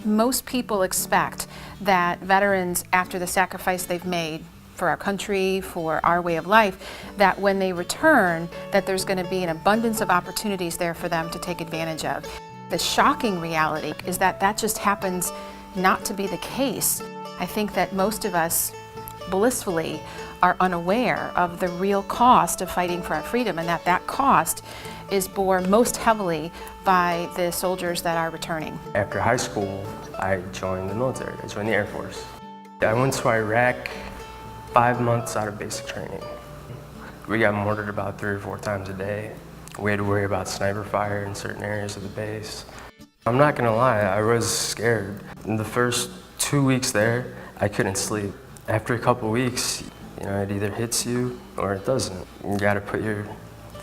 Most people expect that veterans, after the sacrifice they've made for our country, for our way of life, that when they return, that there's going to be an abundance of opportunities there for them to take advantage of. The shocking reality is that that just happens not to be the case. I think that most of us blissfully are unaware of the real cost of fighting for our freedom, and that that cost is borne most heavily by the soldiers that are returning. After high school, I joined the military. I joined the Air Force. I went to Iraq 5 months out of basic training. We got mortared about 3 or 4 times a day. We had to worry about sniper fire in certain areas of the base. I'm not gonna lie, I was scared. In the first 2 weeks there, I couldn't sleep. After a couple weeks, you know, it either hits you or it doesn't. You gotta put your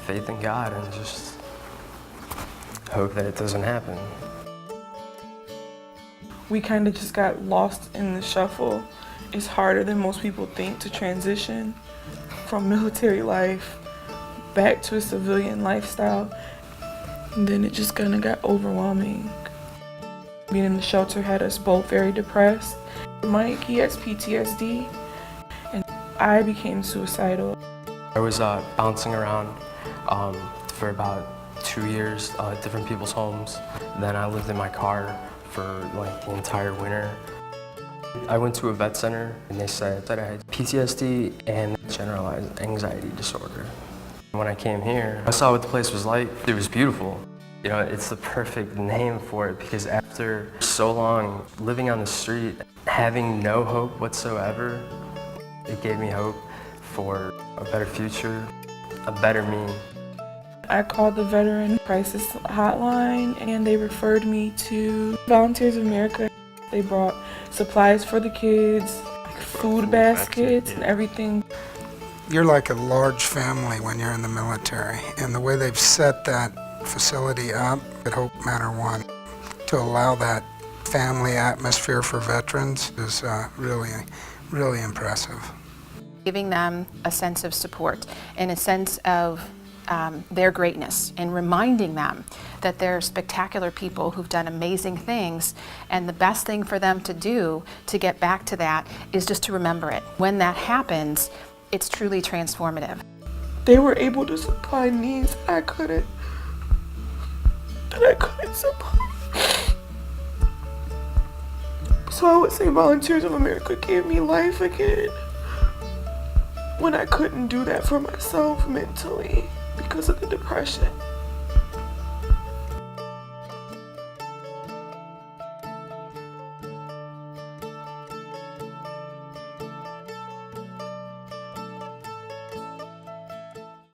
faith in God and just hope that it doesn't happen. We kind of just got lost in the shuffle. It's harder than most people think to transition from military life back to a civilian lifestyle. And then it just kind of got overwhelming. Being in the shelter had us both very depressed. Mike, he has PTSD, and I became suicidal. I was bouncing around for about 2 years, different people's homes. Then I lived in my car for like the entire winter. I went to a vet center and they said that I had PTSD and generalized anxiety disorder. When I came here, I saw what the place was like. It was beautiful. You know, it's the perfect name for it because after so long living on the street, having no hope whatsoever, it gave me hope for a better future, a better me. I called the Veteran Crisis Hotline and they referred me to Volunteers of America. They brought supplies for the kids, like food baskets and everything. You're like a large family when you're in the military, and the way they've set that facility up at Hope Matter 1 to allow that family atmosphere for veterans is really impressive. Giving them a sense of support and a sense of their greatness, and reminding them that they're spectacular people who've done amazing things, and the best thing for them to do to get back to that is just to remember it. When that happens, it's truly transformative. They were able to supply needs I couldn't supply. So I would say Volunteers of America gave me life again when I couldn't do that for myself mentally because of the depression.